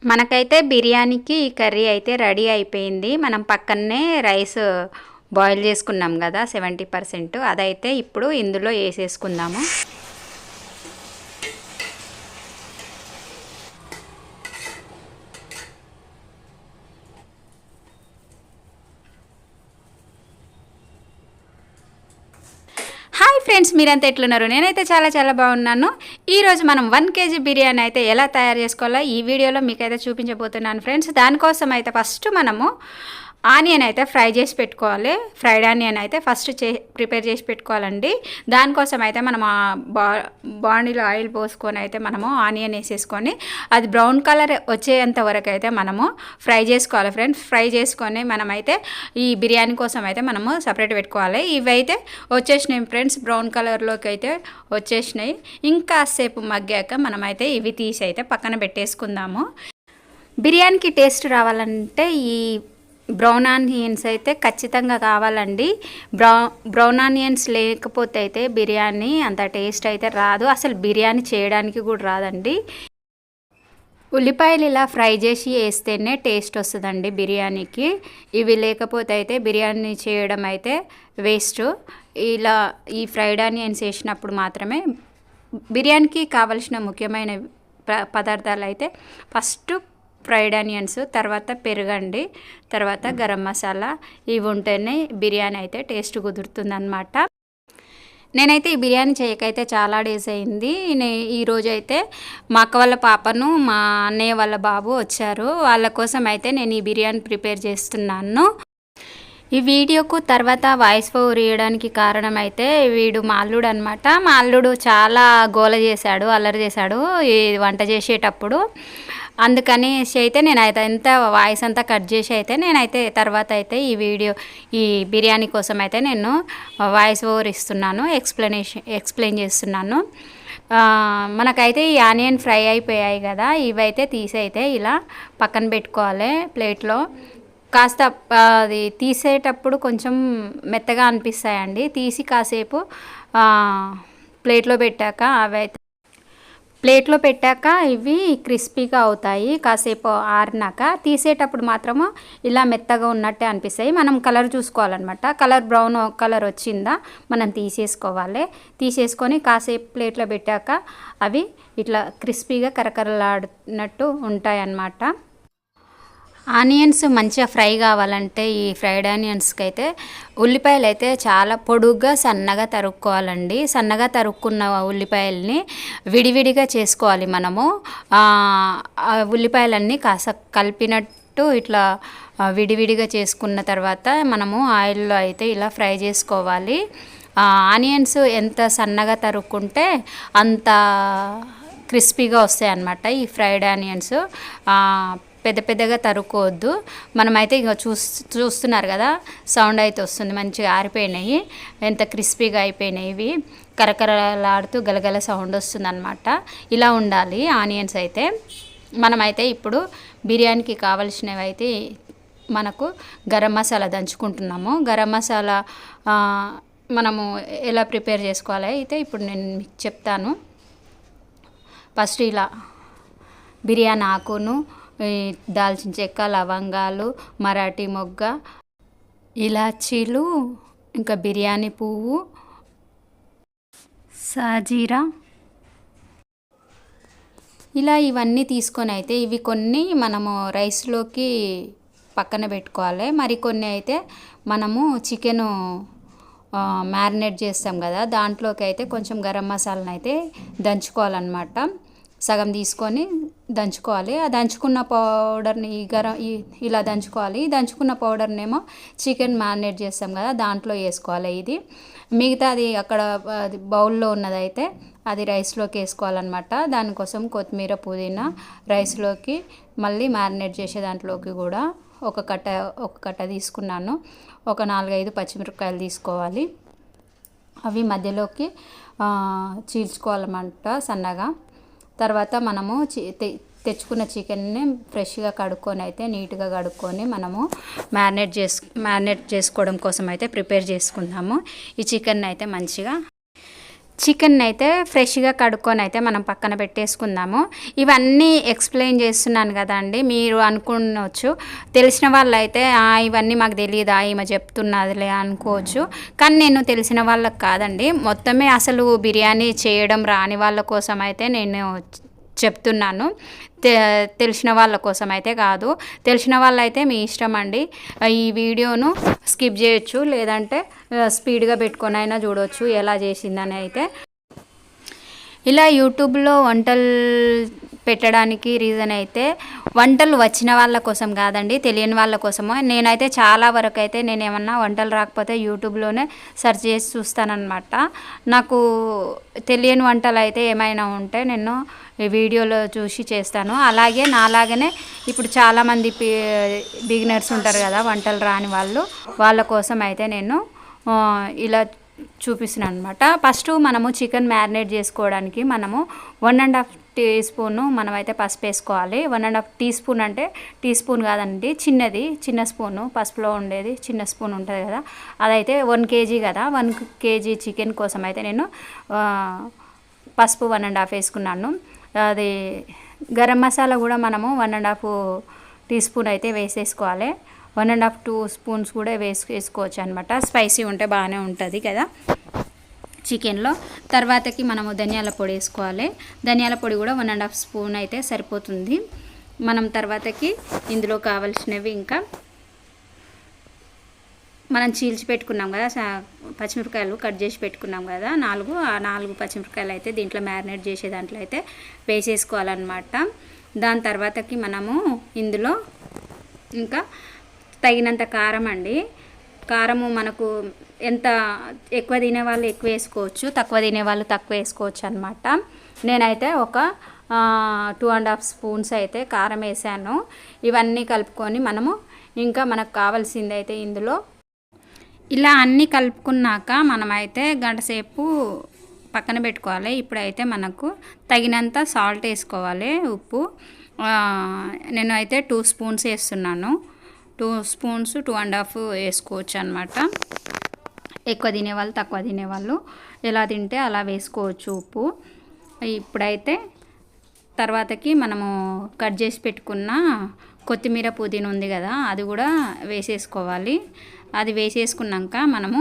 మనకైతే బిర్యానీకి ఈ కర్రీ అయితే రెడీ అయిపోయింది. మనం పక్కనే రైస్ బాయిల్ చేసుకున్నాం కదా 70%, అదైతే ఇప్పుడు ఇందులో వేసేసుకుందాము. హాయ్ ఫ్రెండ్స్, మీరంతా ఎట్లున్నారు? నేనైతే చాలా బాగున్నాను. ఈరోజు మనం 1 kg బిర్యానీ అయితే ఎలా తయారు చేసుకోవాలో ఈ వీడియోలో మీకైతే చూపించబోతున్నాను ఫ్రెండ్స్. దానికోసం అయితే ఫస్ట్ మనము ఆనియన్ అయితే ఫ్రై చేసి పెట్టుకోవాలి. ఫ్రైడ్ ఆనియన్ అయితే ఫస్ట్ ప్రిపేర్ చేసి పెట్టుకోవాలండి. దానికోసం అయితే మనం బాండీలో ఆయిల్ పోసుకొని అయితే మనము ఆనియన్ వేసేసుకొని అది బ్రౌన్ కలర్ వచ్చేంత వరకు అయితే మనము ఫ్రై చేసుకోవాలి ఫ్రెండ్స్. ఫ్రై చేసుకొని మనమైతే ఈ బిర్యానీ కోసం అయితే మనము సపరేట్ పెట్టుకోవాలి. ఇవైతే వచ్చేసినాయి ఫ్రెండ్స్, బ్రౌన్ కలర్లోకి అయితే వచ్చేసినాయి. ఇంకా సేపు మగ్గాక మనమైతే ఇవి తీసి అయితే పక్కన పెట్టేసుకుందాము. బిర్యానీకి టేస్ట్ రావాలంటే ఈ బ్రౌన్ ఆనియన్స్ అయితే ఖచ్చితంగా కావాలండి. బ్రౌన్ ఆనియన్స్ లేకపోతే అయితే బిర్యానీ అంత టేస్ట్ అయితే రాదు, అసలు బిర్యానీ చేయడానికి కూడా రాదండి. ఉల్లిపాయలు ఇలా ఫ్రై చేసి వేస్తేనే టేస్ట్ వస్తుందండి బిర్యానీకి. ఇవి లేకపోతే అయితే బిర్యానీ చేయడం అయితే వేస్ట్. ఇలా ఈ ఫ్రైడ్ ఆనియన్స్ వేసినప్పుడు మాత్రమే బిర్యానీకి కావలసిన ముఖ్యమైన పదార్థాలు అయితే ఫస్ట్ ఫ్రైడ్ ఆనియన్స్, తర్వాత పెరుగండి, తర్వాత గరం మసాలా. ఇవి ఉంటేనే బిర్యానీ అయితే టేస్ట్ కుదురుతుందన్నమాట. నేనైతే ఈ బిర్యానీ చేయకైతే చాలా డేస్ అయింది. ఈరోజు అయితే మా అక్క వాళ్ళ పాపను మా అన్నయ్య వాళ్ళ బాబు వచ్చారు. వాళ్ళ కోసం అయితే నేను ఈ బిర్యానీ ప్రిపేర్ చేస్తున్నాను. ఈ వీడియోకు తర్వాత వాయిస్ ఓవర్ ఇవ్వడానికి కారణం అయితే వీడు మా అల్లుడు అనమాట. మా అల్లుడు చాలా గోల చేశాడు, అల్లరి చేశాడు ఈ వంట చేసేటప్పుడు. అందుకని అయితే నేనైతే వాయిస్ అంతా కట్ చేసి అయితే నేనైతే తర్వాత అయితే ఈ బిర్యానీ కోసం అయితే నేను వాయిస్ ఓవర్ ఇస్తున్నాను, ఎక్స్ప్లెయిన్ చేస్తున్నాను. మనకైతే ఈ ఆనియన్ ఫ్రై అయిపోయాయి కదా, ఇవైతే తీసి అయితే ఇలా పక్కన పెట్టుకోవాలి ప్లేట్లో. కాస్త అది తీసేటప్పుడు కొంచెం మెత్తగా అనిపిస్తాయండి. తీసి కాసేపు ప్లేట్లో పెట్టాక ఇవి క్రిస్పీగా అవుతాయి. కాసేపు ఆరినాక తీసేటప్పుడు మాత్రము ఇలా మెత్తగా ఉన్నట్టే అనిపిస్తాయి. మనం కలర్ చూసుకోవాలన్నమాట. కలర్ బ్రౌన్ కలర్ వచ్చిందా మనం తీసేసుకొని కాసేపు ప్లేట్లో పెట్టాక అవి ఇట్లా క్రిస్పీగా కరకరలాడినట్టు ఉంటాయి అన్నమాట. ఆనియన్స్ మంచిగా ఫ్రై కావాలంటే ఈ ఫ్రైడ్ ఆనియన్స్కి అయితే ఉల్లిపాయలు అయితే చాలా పొడుగ్గా సన్నగా తరుక్కోవాలండి. సన్నగా తరుక్కున్న ఉల్లిపాయల్ని విడివిడిగా చేసుకోవాలి మనము. ఉల్లిపాయలన్నీ కాస్త కలిపినట్టు ఇట్లా విడివిడిగా చేసుకున్న తర్వాత మనము ఆయిల్లో అయితే ఇలా ఫ్రై చేసుకోవాలి. ఆనియన్స్ ఎంత సన్నగా తరుక్కుంటే అంత క్రిస్పీగా వస్తాయి అన్నమాట ఈ ఫ్రైడ్ ఆనియన్స్. పెద్దగా తరుక్కోవద్దు. మనమైతే ఇక చూస్తున్నారు కదా, సౌండ్ అయితే వస్తుంది. మంచిగా ఆరిపోయినాయి, ఎంత క్రిస్పీగా అయిపోయినాయి. ఇవి కరకరలాడుతూ గలగల సౌండ్ వస్తుంది అన్నమాట. ఇలా ఉండాలి ఆనియన్స్ అయితే. మనమైతే ఇప్పుడు బిర్యానీకి కావలసినవి అయితే మనకు గరం మసాలా దంచుకుంటున్నాము. గరం మసాలా మనము ఎలా ప్రిపేర్ చేసుకోవాలి అయితే ఇప్పుడు నేను మీకు చెప్తాను. ఫస్ట్ ఇలా బిర్యానీ ఆకును, దాల్చిన చెక్క, లవంగాలు, మరాఠీ మొగ్గ, ఇలాచీలు, ఇంకా బిర్యానీ పువ్వు, సాజీరా, ఇలా ఇవన్నీ తీసుకొని అయితే ఇవి కొన్ని మనము రైస్లోకి పక్కన పెట్టుకోవాలి. మరికొన్ని అయితే మనము చికెను మ్యారినేట్ చేస్తాం కదా, దాంట్లోకి అయితే కొంచెం గరం మసాలాను అయితే దంచుకోవాలన్నమాట. సగం తీసుకొని దంచుకోవాలి. ఆ దంచుకున్న పౌడర్ని ఇలా దంచుకోవాలి. దంచుకున్న పౌడర్నేమో చికెన్ మ్యారినేట్ చేస్తాం కదా దాంట్లో వేసుకోవాలి. ఇది మిగతాది అక్కడ బౌల్లో ఉన్నదైతే అది రైస్లోకి వేసుకోవాలన్నమాట. దానికోసం కొత్తిమీర, పుదీనా రైస్లోకి మళ్ళీ మ్యారినేట్ చేసే దాంట్లోకి కూడా ఒక కట్ట తీసుకున్నాను. ఒక 4-5 పచ్చిమిరపకాయలు తీసుకోవాలి. అవి మధ్యలోకి చీల్చుకోవాలన్నమాట సన్నగా. తర్వాత మనము తెచ్చుకున్న చికెన్ని ఫ్రెష్గా కడుక్కొని అయితే నీట్గా కడుక్కొని మనము మ్యారినేట్ చేసుకోవడం కోసం అయితే ప్రిపేర్ చేసుకుందాము. ఈ చికెన్ అయితే మంచిగా చికెన్ అయితే ఫ్రెష్గా కడుక్కొని అయితే మనం పక్కన పెట్టేసుకుందాము. ఇవన్నీ ఎక్స్ప్లెయిన్ చేస్తున్నాను కదండి, మీరు అనుకోవచ్చు తెలిసిన వాళ్ళు అయితే ఇవన్నీ మాకు తెలియదా ఈమె చెప్తున్నదిలే అనుకోవచ్చు. కానీ నేను తెలిసిన వాళ్ళకి కాదండి, మొత్తమే అసలు బిర్యానీ చేయడం రాని వాళ్ళ కోసం అయితే నేను చెప్తున్నాను. తెలిసిన వాళ్ళ కోసం అయితే కాదు. తెలిసిన వాళ్ళైతే మీ ఇష్టం అండి, ఈ వీడియోను స్కిప్ చేయొచ్చు, లేదంటే స్పీడ్గా పెట్టుకొని అయినా చూడవచ్చు ఎలా చేసిందని. అయితే ఇలా యూట్యూబ్లో వంటలు పెట్టడానికి రీజన్ అయితే వంటలు వచ్చిన వాళ్ళ కోసం కాదండి, తెలియని వాళ్ళ కోసము. నేనైతే చాలా వరకు అయితే నేను ఏమన్నా వంటలు రాకపోతే యూట్యూబ్లోనే సెర్చ్ చేసి చూస్తానన్నమాట. నాకు తెలియని వంటలు అయితే ఏమైనా ఉంటే నేను వీడియోలో చూసి చేస్తాను. అలాగే నాలాగనే ఇప్పుడు చాలామంది బిగినర్స్ ఉంటారు కదా, వంటలు రాని వాళ్ళు, వాళ్ళ కోసం అయితే నేను ఇలా చూపిస్తున్నాను అనమాట. ఫస్ట్ మనము చికెన్ మ్యారినేట్ చేసుకోవడానికి మనము 1.5 టీ స్పూను మనమైతే పసుపు వేసుకోవాలి. 1.5 టీ స్పూన్ అంటే టీ స్పూన్ కాదండి, చిన్న స్పూను, పసుపులో ఉండేది చిన్న స్పూన్ ఉంటుంది కదా, అదైతే 1 కేజీ కదా, 1 కేజీ చికెన్ కోసం అయితే నేను పసుపు 1.5 వేసుకున్నాను. అది గరం మసాలా కూడా మనము 1.5 టీ స్పూన్ అయితే వేసేసుకోవాలి. 1.5 2 స్పూన్స్ కూడా వేసుకోవచ్చు అనమాట, స్పైసీ ఉంటే బాగానే ఉంటుంది కదా చికెన్లో. తర్వాతకి మనము ధనియాల పొడి వేసుకోవాలి. ధనియాల పొడి కూడా 1.5 స్పూన్ అయితే సరిపోతుంది. మనం తర్వాతకి ఇందులో కావాల్సినవి ఇంకా మనం చీల్చి పెట్టుకున్నాం కదా పచ్చిమిరపకాయలు, కట్ చేసి పెట్టుకున్నాం కదా 4 పచ్చిమిరపకాయలు అయితే దీంట్లో మ్యారినేట్ చేసే దాంట్లో అయితే వేసేసుకోవాలన్నమాట. దాని తర్వాతకి మనము ఇందులో ఇంకా తగినంత కారం అండి. కారము మనకు ఎంత ఎక్కువ తినేవాళ్ళు ఎక్కువ వేసుకోవచ్చు, తక్కువ తినేవాళ్ళు తక్కువ వేసుకోవచ్చు అనమాట. నేనైతే ఒక 2.5 స్పూన్స్ అయితే కారం వేసాను. ఇవన్నీ కలుపుకొని మనము ఇంకా మనకు కావాల్సింది అయితే ఇందులో ఇలా అన్నీ కలుపుకున్నాక మనమైతే గంట సేపు పక్కన పెట్టుకోవాలి. ఇప్పుడైతే మనకు తగినంత సాల్ట్ వేసుకోవాలి, ఉప్పు. నేను అయితే 2 స్పూన్స్ వేస్తున్నాను. 2 స్పూన్స్ 2.5 వేసుకోవచ్చు అనమాట. ఎక్కువ తినేవాళ్ళు తక్కువ తినేవాళ్ళు ఎలా తింటే అలా వేసుకోవచ్చు ఉప్పు. ఇప్పుడైతే తర్వాతకి మనము కట్ చేసి పెట్టుకున్న కొత్తిమీర పుదీనా ఉంది కదా, అది కూడా వేసేసుకోవాలి. అది వేసేసుకున్నాక మనము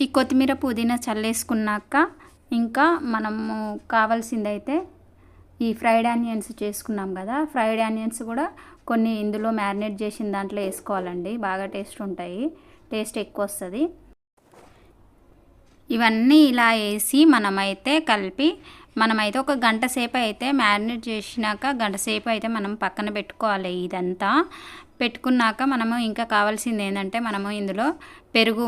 ఈ కొత్తిమీర పుదీనా చల్లేసుకున్నాక ఇంకా మనము కావాల్సిందైతే ఈ ఫ్రైడ్ ఆనియన్స్ చేసుకున్నాం కదా, ఫ్రైడ్ ఆనియన్స్ కూడా కొన్ని ఇందులో మ్యారినేట్ చేసిన దాంట్లో వేసుకోవాలండి, బాగా టేస్ట్ ఉంటాయి, టేస్ట్ ఎక్కువ వస్తుంది. ఇవన్నీ ఇలా వేసి మనమైతే కలిపి మనమైతే ఒక గంట సేపు అయితే మ్యారినేట్ చేసినాక గంట సేపు అయితే మనం పక్కన పెట్టుకోవాలి. ఇదంతా పెట్టుకున్నాక మనము ఇంకా కావాల్సింది ఏంటంటే మనము ఇందులో పెరుగు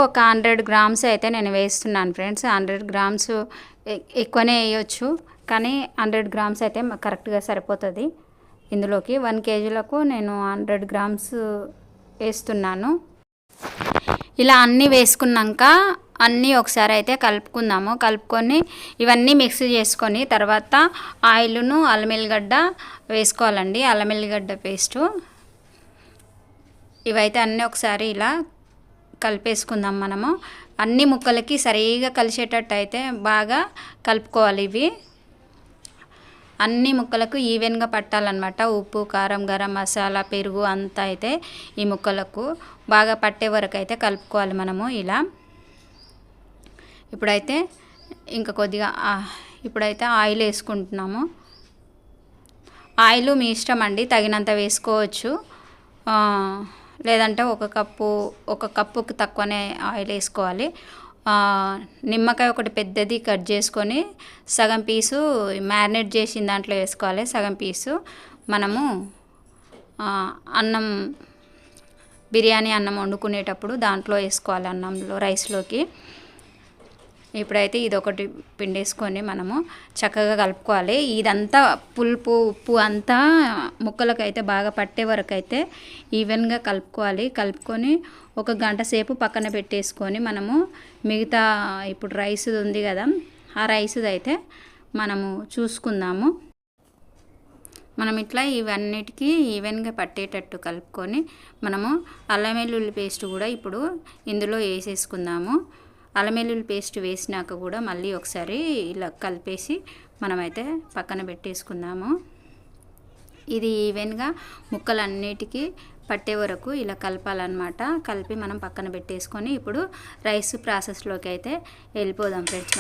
ఒక 100 గ్రామ్స్ అయితే నేను వేస్తున్నాను ఫ్రెండ్స్. 100 గ్రామ్స్ ఎక్కువనే వేయచ్చు, కానీ 100 గ్రామ్స్ అయితే కరెక్ట్గా సరిపోతుంది. ఇందులోకి 1 కేజీలకు నేను 100 గ్రామ్స్ వేస్తున్నాను. ఇలా అన్నీ వేసుకున్నాక అన్నీ ఒకసారి అయితే కలుపుకుందాము. కలుపుకొని ఇవన్నీ మిక్స్ చేసుకొని తర్వాత ఆయిల్ను అల్లం ఎల్లిగడ్డ వేసుకోవాలండి, అల్లం ఎల్లిగడ్డ పేస్టు. ఇవైతే అన్నీ ఒకసారి ఇలా కలిపేసుకుందాం. మనము అన్ని ముక్కలకి సరిగా కలిసేటట్టు అయితే బాగా కలుపుకోవాలి. ఇవి అన్ని ముక్కలకు ఈవెన్గా పట్టాలన్నమాట. ఉప్పు, కారం, గరం మసాలా, పెరుగు అంతా అయితే ఈ ముక్కలకు బాగా పట్టే వరకు అయితే కలుపుకోవాలి మనము ఇలా. ఇప్పుడైతే ఇంకా కొద్దిగా ఇప్పుడైతే ఆయిల్ వేసుకుంటున్నాము. ఆయిల్ మీ ఇష్టం అండి, తగినంత వేసుకోవచ్చు, లేదంటే ఒక కప్పుకి తక్కువనే ఆయిల్ వేసుకోవాలి. నిమ్మకాయ ఒకటి పెద్దది కట్ చేసుకొని సగం పీసు మ్యారినేట్ చేసిన దాంట్లో వేసుకోవాలి, సగం పీసు మనము బిర్యానీ అన్నం వండుకునేటప్పుడు దాంట్లో వేసుకోవాలి, అన్నంలో రైస్లోకి. ఇప్పుడైతే ఇదొకటి పిండేసుకొని మనము చక్కగా కలుపుకోవాలి. ఇదంతా పులుపు ఉప్పు అంతా ముక్కలకైతే బాగా పట్టే వరకు అయితే ఈవెన్గా కలుపుకోవాలి. కలుపుకొని ఒక గంట సేపు పక్కన పెట్టేసుకొని మనము మిగతా ఇప్పుడు రైస్ ఉంది కదా, ఆ రైస్ అయితే మనము చూసుకుందాము. మనం ఇట్లా ఇవన్నిటికీ ఈవెన్గా పట్టేటట్టు కలుపుకొని మనము అల్లం వెల్లుల్లి పేస్ట్ కూడా ఇప్పుడు ఇందులో వేసేసుకుందాము. అల్లం వెల్లుల్లి పేస్ట్ వేసినాక కూడా మళ్ళీ ఒకసారి ఇలా కలిపేసి మనమైతే పక్కన పెట్టేసుకుందాము. ఇది ఈవెన్గా ముక్కలన్నిటికీ పట్టే వరకు ఇలా కలపాలన్నమాట. కలిపి మనం పక్కన పెట్టేసుకొని ఇప్పుడు రైస్ ప్రాసెస్లోకి అయితే వెళ్ళిపోదాం ఫ్రెండ్స్.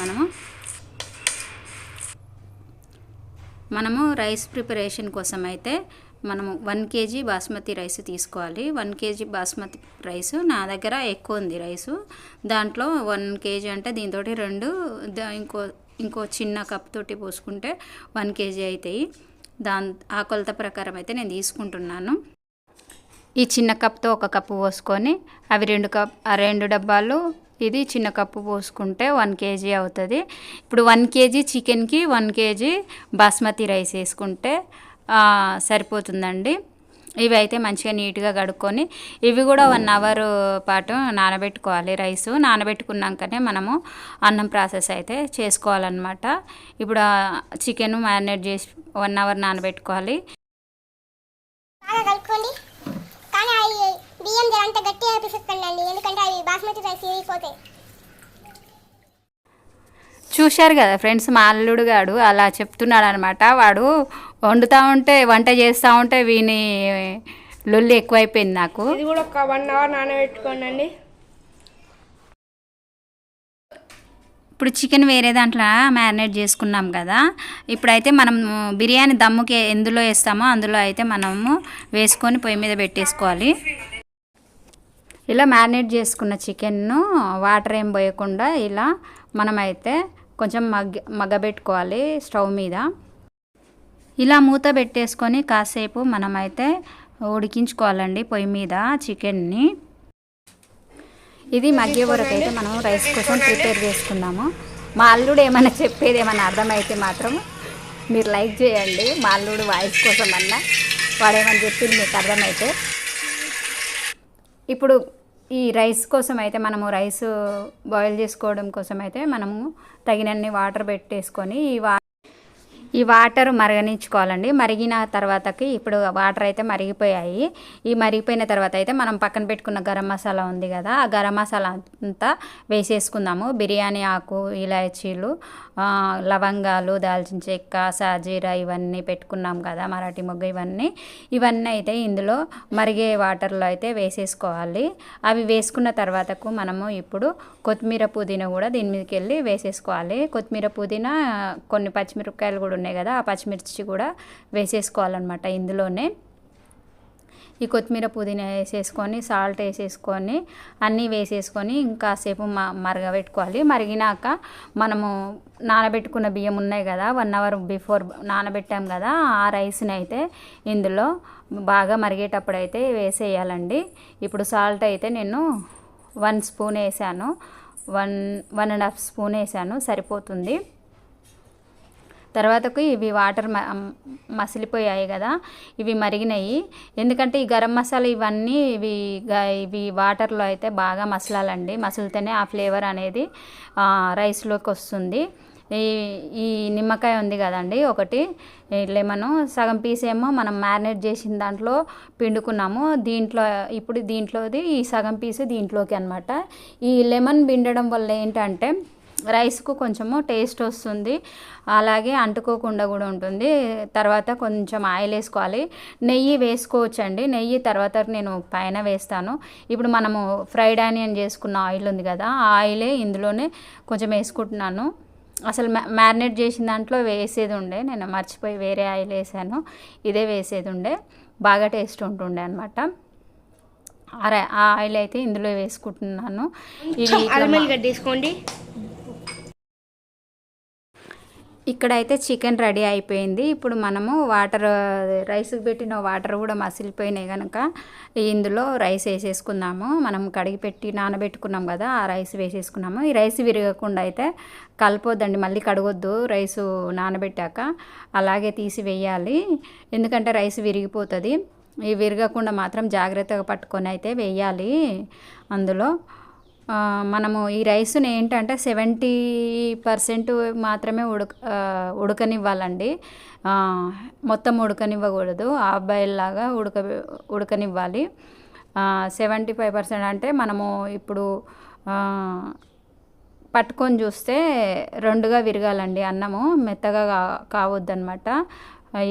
మనము రైస్ ప్రిపరేషన్ కోసం అయితే మనము 1 kg బాస్మతి రైస్ తీసుకోవాలి. 1 kg బాస్మతి రైస్ నా దగ్గర ఎక్కువ ఉంది రైసు. దాంట్లో 1 kg అంటే దీంతో 2 ఇంకో చిన్న కప్ తోటి పోసుకుంటే 1 kg అవుతాయి. ఆ కొలత ప్రకారం అయితే నేను తీసుకుంటున్నాను. ఈ చిన్న కప్తో 1 కప్పు పోసుకొని అవి 2 డబ్బాలు ఇది చిన్న కప్పు పోసుకుంటే 1 kg అవుతుంది. ఇప్పుడు 1 kg చికెన్కి 1 kg బాస్మతి రైస్ వేసుకుంటే సరిపోతుందండి. ఇవి అయితే మంచిగా నీట్గా కడుక్కొని ఇవి కూడా 1 అవర్ పాటు నానబెట్టుకోవాలి. రైసు నానబెట్టుకున్నాకనే మనము అన్నం ప్రాసెస్ అయితే చేసుకోవాలన్నమాట. ఇప్పుడు చికెన్ మ్యారినేట్ చేసి 1 అవర్ నానబెట్టుకోవాలి. బియ్యం జరంత గట్టిగా పిసుక్కండి, ఎందుకంటే అవి బాస్మతి రైస్ ఇరిగిపోతాయి. చూశారు కదా ఫ్రెండ్స్, మా అల్లుడు గాడు అలా చెప్తున్నాడు అనమాట. వాడు వంట చేస్తూ ఉంటే వీని లొల్లి ఎక్కువైపోయింది నాకు. ఇది కూడా ఒక 1 అవర్ నానబెట్టుకోండి. ఇప్పుడు చికెన్ వేరే దాంట్లో మ్యారినేట్ చేసుకున్నాం కదా. ఇప్పుడైతే మనం బిర్యానీ దమ్ముకి ఎందులో వేస్తామో అందులో అయితే మనము వేసుకొని పొయ్యి మీద పెట్టేసుకోవాలి. ఇలా మ్యారినేట్ చేసుకున్న చికెన్ను వాటర్ ఏం పోయకుండా ఇలా మనమైతే కొంచెం మగ్గబెట్టుకోవాలి స్టవ్ మీద. ఇలా మూత పెట్టేసుకొని కాసేపు మనమైతే ఉడికించుకోవాలండి పొయ్యి మీద చికెన్ని. ఇది మగ్గే వరకు అయితే మనం రైస్ కోసం ప్రిపేర్ చేసుకుందాము. మా అల్లుడు ఏమైనా చెప్పేది ఏమైనా అర్థమైతే మాత్రం మీరు లైక్ చేయండి. మా అల్లుడు వాయిస్ కోసం అన్నా వాడేమని చెప్పింది మీకు అర్థమైతే. ఇప్పుడు ఈ రైస్ కోసం అయితే మనము రైస్ బాయిల్ చేసుకోవడం కోసం అయితే మనము తగినన్ని వాటర్ పెట్టేసుకొని ఈ వాటర్ మరగనించుకోవాలండి. మరిగిన తర్వాతకి ఇప్పుడు వాటర్ అయితే మరిగిపోయాయి. ఈ మరిగిపోయిన తర్వాత అయితే మనం పక్కన పెట్టుకున్న గరం మసాలా ఉంది కదా, ఆ గరం మసాలా అంతా వేసేసుకుందాము. బిర్యానీ ఆకు, ఇలాచీలు, లవంగాలు, దాల్చిన చెక్క, సాజీరా ఇవన్నీ పెట్టుకున్నాం కదా, మరాఠీ మొగ్గ ఇవన్నీ అయితే ఇందులో మరిగే వాటర్లో అయితే వేసేసుకోవాలి. అవి వేసుకున్న తర్వాతకు మనము ఇప్పుడు కొత్తిమీర పుదీనా కూడా దీని మీదకి వెళ్ళి వేసేసుకోవాలి. కొత్తిమీర పుదీనా, కొన్ని పచ్చిమిరపకాయలు కూడా ఉన్నాయి కదా, ఆ పచ్చిమిర్చి కూడా వేసేసుకోవాలన్నమాట ఇందులోనే. ఈ కొత్తిమీర పుదీనా వేసేసుకొని సాల్ట్ వేసేసుకొని అన్నీ వేసేసుకొని ఇంకాసేపు మరగబెట్టుకోవాలి. మరిగినాక మనము నానబెట్టుకున్న బియ్యం ఉన్నాయి కదా, 1 అవర్ బిఫోర్ నానబెట్టాం కదా, ఆ రైస్ని అయితే ఇందులో బాగా మరిగేటప్పుడు అయితే వేసేయాలండి. ఇప్పుడు సాల్ట్ అయితే నేను 1 స్పూన్ వేసాను, 1.5 స్పూన్ వేసాను, సరిపోతుంది. తర్వాతకు ఇవి వాటర్ మసిలిపోయాయి కదా, ఇవి మరిగినాయి. ఎందుకంటే ఈ గరం మసాలా ఇవన్నీ ఇవి వాటర్లో అయితే బాగా మసలాలండి. మసిలితేనే ఆ ఫ్లేవర్ అనేది రైస్లోకి వస్తుంది. ఈ నిమ్మకాయ ఉంది కదండి, ఒకటి లెమను సగం పీస్ ఏమో మనం మ్యారినేట్ చేసిన దాంట్లో పిండుకున్నాము. ఇప్పుడు దీంట్లోది ఈ సగం పీసు దీంట్లోకి అనమాట. ఈ లెమన్ పిండడం వల్ల ఏంటంటే రైస్కు కొంచెము టేస్ట్ వస్తుంది, అలాగే అంటుకోకుండా కూడా ఉంటుంది. తర్వాత కొంచెం ఆయిల్ వేసుకోవాలి, నెయ్యి వేసుకోవచ్చండి. నెయ్యి తర్వాత నేను పైన వేస్తాను. ఇప్పుడు మనము ఫ్రైడ్ ఆనియన్ చేసుకున్న ఆయిల్ ఉంది కదా, ఆ ఆయిలే ఇందులోనే కొంచెం వేసుకుంటున్నాను. అసలు మ్యారినేట్ చేసిన దాంట్లో వేసేది ఉండే, నేను మర్చిపోయి వేరే ఆయిల్ వేసాను. ఇదే వేసేది ఉండే, బాగా టేస్ట్ ఉంటుండే అనమాట. ఆ ఆయిల్ అయితే ఇందులో వేసుకుంటున్నాను. ఇది తీసుకోండి. ఇక్కడైతే చికెన్ రెడీ అయిపోయింది. ఇప్పుడు మనము రైస్కి పెట్టిన వాటర్ కూడా మసిలిపోయినాయి కనుక ఇందులో రైస్ వేసేసుకుందాము. మనం కడిగి పెట్టి నానబెట్టుకున్నాం కదా, ఆ రైస్ వేసేసుకున్నాము. ఈ రైస్ విరగకుండా అయితే కలపొద్దండి, మళ్ళీ కడగొద్దు. రైసు నానబెట్టాక అలాగే తీసి వేయాలి, ఎందుకంటే రైస్ విరిగిపోతుంది. ఈ విరగకుండా మాత్రం జాగ్రత్తగా పట్టుకొని అయితే వేయాలి అందులో. మనము ఈ రైస్ని ఏంటంటే 70% మాత్రమే ఉడకనివ్వాలండి. మొత్తం ఉడకనివ్వకూడదు, హాఫ్ బాయిల్ లాగా ఉడకనివ్వాలి. 75% అంటే మనము ఇప్పుడు పట్టుకొని చూస్తే రెండుగా విరగాలండి అన్నము, మెత్తగా కావద్దనమాట.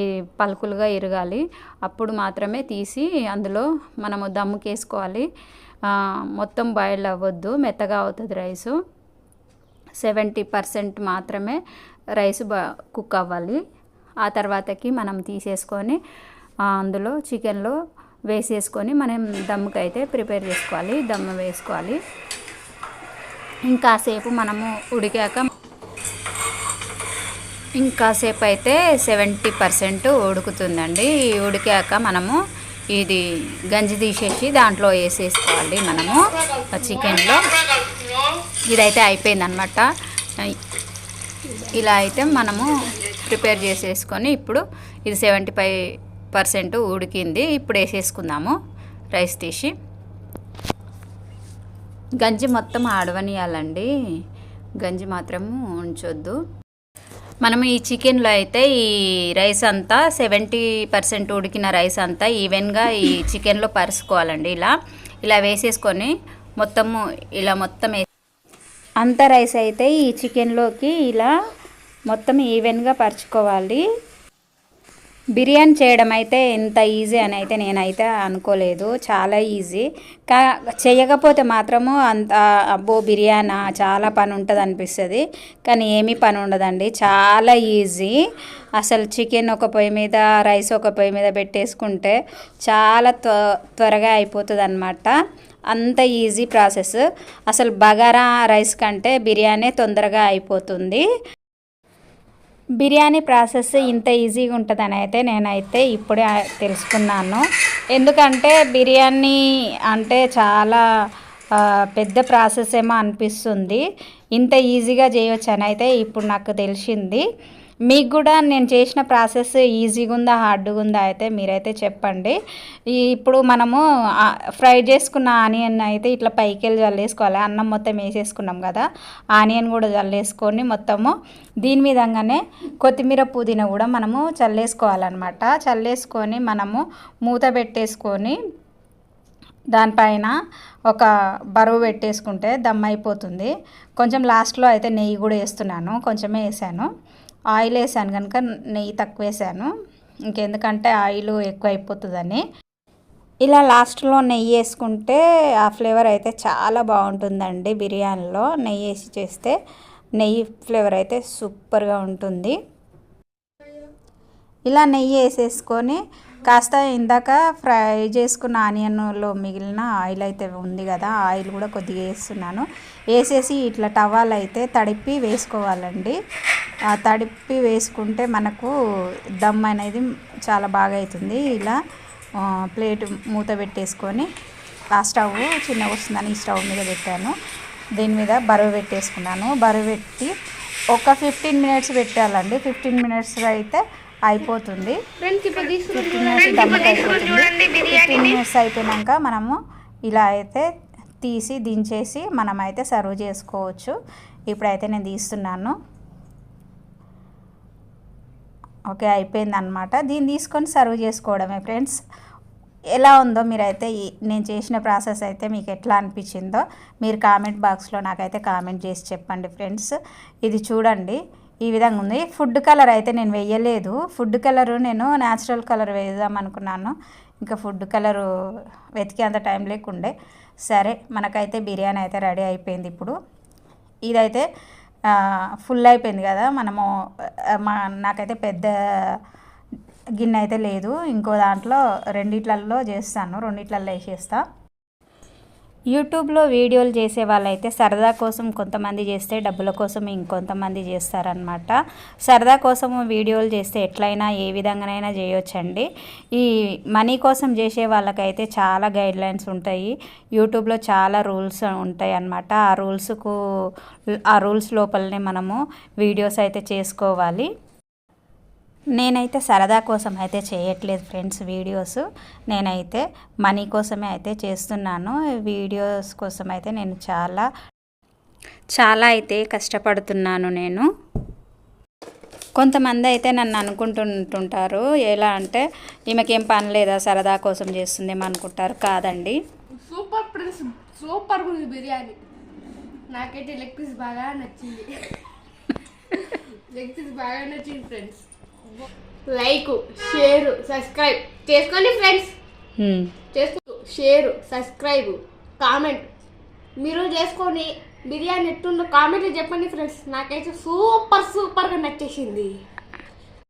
ఈ పలుకులుగా ఇరగాలి. అప్పుడు మాత్రమే తీసి అందులో మనము దమ్ముకేసుకోవాలి. మొత్తం బాయిల్ అవ్వద్దు, మెత్తగా అవుతుంది రైసు. 70% మాత్రమే రైస్ కుక్ అవ్వాలి. ఆ తర్వాతకి మనం తీసేసుకొని అందులో చికెన్లో వేసేసుకొని మనం దమ్ముకైతే ప్రిపేర్ చేసుకోవాలి, దమ్ము వేసుకోవాలి. ఇంకాసేపు మనము ఇంకాసేపు అయితే 70% ఉడుకుతుందండి. ఉడికాక మనము ఇది గంజి తీసేసి దాంట్లో వేసేసుకోవాలి మనము చికెన్లో. ఇదైతే అయిపోయిందనమాట. ఇలా అయితే మనము ప్రిపేర్ చేసేసుకొని ఇప్పుడు ఇది 75% ఉడికింది. ఇప్పుడు వేసేసుకుందాము రైస్ తీసి. గంజి మొత్తం ఆడవనియాలండి, గంజి మాత్రం ఉంచొద్దు. మనం ఈ చికెన్లో అయితే ఈ రైస్ అంతా 70% ఉడికిన రైస్ అంతా ఈవెన్గా ఈ చికెన్లో పరుచుకోవాలండి. ఇలా వేసేసుకొని మొత్తము ఇలా మొత్తం అంత రైస్ అయితే ఈ చికెన్లోకి ఇలా మొత్తం ఈవెన్గా పరుచుకోవాలి. బిర్యానీ చేయడం అయితే ఎంత ఈజీ అని అయితే నేనైతే అనుకోలేదు, చాలా ఈజీ. చేయకపోతే మాత్రము అంత అబ్బో బిర్యానీ చాలా పని ఉంటుంది అనిపిస్తుంది, కానీ ఏమీ పని ఉండదండి, చాలా ఈజీ. అసలు చికెన్ ఒక పొయ్యి మీద, రైస్ ఒక పొయ్యి మీద పెట్టేసుకుంటే చాలా త్వరగా అయిపోతుంది అన్నమాట. అంత ఈజీ ప్రాసెస్. అసలు బగారా రైస్ కంటే బిర్యానీ తొందరగా అయిపోతుంది. బిర్యానీ ప్రాసెస్ ఇంత ఈజీగా ఉంటుందని అయితే నేనైతే ఇప్పుడే తెలుసుకున్నాను. ఎందుకంటే బిర్యానీ అంటే చాలా పెద్ద ప్రాసెస్ ఏమో అనిపిస్తుంది, ఇంత ఈజీగా చేయవచ్చు అని అయితే ఇప్పుడు నాకు తెలిసింది. మీకు కూడా నేను చేసిన ప్రాసెస్ ఈజీగా ఉందా హార్డ్గా ఉందా అయితే మీరైతే చెప్పండి. ఇప్పుడు మనము ఫ్రై చేసుకున్న ఆనియన్ అయితే ఇట్లా పైకి వెళ్ళి చల్లేసుకోవాలి. అన్నం మొత్తం వేసేసుకున్నాం కదా, ఆనియన్ కూడా చల్లేసుకొని మొత్తము దీని మీదంగానే కొత్తిమీర పుదీనా కూడా మనము చల్లేసుకోవాలన్నమాట. చల్లేసుకొని మనము మూత పెట్టేసుకొని దానిపైన ఒక బరువు పెట్టేసుకుంటే దమ్ అయిపోతుంది. కొంచెం లాస్ట్లో అయితే నెయ్యి కూడా వేస్తున్నాను, కొంచెమే వేసాను. ఆయిల్ వేసాను కనుక నెయ్యి తక్కువ వేసాను, ఇంకెందుకంటే ఆయిల్ ఎక్కువ అయిపోతుందని. ఇలా లాస్ట్లో నెయ్యి వేసుకుంటే ఆ ఫ్లేవర్ అయితే చాలా బాగుంటుందండి. బిర్యానీలో నెయ్యి వేసి చేస్తే నెయ్యి ఫ్లేవర్ అయితే సూపర్గా ఉంటుంది. ఇలా నెయ్యి వేసేసుకొని కాస్త ఇందాక ఫ్రై చేసుకున్న ఆనియన్లో మిగిలిన ఆయిల్ అయితే ఉంది కదా, ఆయిల్ కూడా కొద్దిగా వేస్తున్నాను. వేసేసి ఇట్లా టవాల్ అయితే తడిపి వేసుకోవాలండి. తడిపి వేసుకుంటే మనకు దమ్ అనేది చాలా బాగా అవుతుంది. ఇలా ప్లేట్ మూత పెట్టేసుకొని ఆ స్టవ్ చిన్నగా వస్తుందని ఈ స్టవ్ మీద పెట్టాను. దీని మీద బరువు పెట్టేసుకున్నాను. బరువు పెట్టి ఒక 15 మినిట్స్ పెట్టాలండి. 15 మినిట్స్ అయితే అయిపోతుంది. 15 మినిట్స్ దమ్ముకి అయిపోతుంది. 15 మినిట్స్ అయిపోయాక మనము ఇలా అయితే తీసి దించేసి మనమైతే సర్వ్ చేసుకోవచ్చు. ఇప్పుడైతే నేను తీస్తున్నాను. ఓకే, అయిపోయింది అనమాట. దీన్ని తీసుకొని సర్వ్ చేసుకోవడమే ఫ్రెండ్స్. ఎలా ఉందో మీరైతే నేను చేసిన ప్రాసెస్ అయితే మీకు ఎట్లా అనిపించిందో మీరు కామెంట్ బాక్స్లో నాకైతే కామెంట్ చేసి చెప్పండి ఫ్రెండ్స్. ఇది చూడండి, ఈ విధంగా ఉంది. ఫుడ్ కలర్ అయితే నేను వేయలేదు. ఫుడ్ కలరు నేను న్యాచురల్ కలర్ వేద్దాం అనుకున్నాను, ఇంకా ఫుడ్ కలరు వెతికే అంత టైం లేకుండే. సరే, మనకైతే బిర్యానీ అయితే రెడీ అయిపోయింది. ఇప్పుడు ఇదైతే ఫుల్ అయిపోయింది కదా, మనము నాకైతే పెద్ద గిన్నె అయితే లేదు, ఇంకో దాంట్లో రెండిట్లలో చేస్తాను, రెండిట్లలో వేసేస్తా. యూట్యూబ్లో వీడియోలు చేసే వాళ్ళైతే సరదా కోసం కొంతమంది చేస్తే డబ్బుల కోసం ఇంకొంతమంది చేస్తారనమాట. సరదా కోసము వీడియోలు చేస్తే ఎట్లయినా ఏ విధంగానైనా చేయొచ్చండి. ఈ మనీ కోసం చేసే వాళ్ళకైతే చాలా గైడ్లైన్స్ ఉంటాయి. యూట్యూబ్లో చాలా రూల్స్ ఉంటాయి అన్నమాట. ఆ రూల్స్ లోపలనే మనము వీడియోస్ అయితే చేసుకోవాలి. నేనైతే సరదా కోసం అయితే చేయట్లేదు ఫ్రెండ్స్ వీడియోస్. నేనైతే మనీ కోసమే అయితే చేస్తున్నాను. వీడియోస్ కోసం అయితే నేను చాలా అయితే కష్టపడుతున్నాను నేను. కొంతమంది అయితే నన్ను అనుకుంటుంటారు, ఎలా అంటే ఈమెకేం పని లేదా సరదా కోసం చేస్తుందేమో అనుకుంటారు. కాదండి, సూపర్ ఫ్రెండ్స్, సూపర్ ఉంది బిర్యానీ. నాకైతే లెగ్ పీస్ బాగా నచ్చింది. లెగ్ పీస్ బాగా నచ్చింది ఫ్రెండ్స్. లైక్, షేర్, సబ్స్క్రైబ్ చేసుకోండి ఫ్రెండ్స్. షేర్, సబ్స్క్రైబ్, కామెంట్ మీరు చేసుకొని బిర్యానీ ఎట్టుందో కామెంట్లో చెప్పండి ఫ్రెండ్స్. నాకైతే సూపర్గా నచ్చేసింది.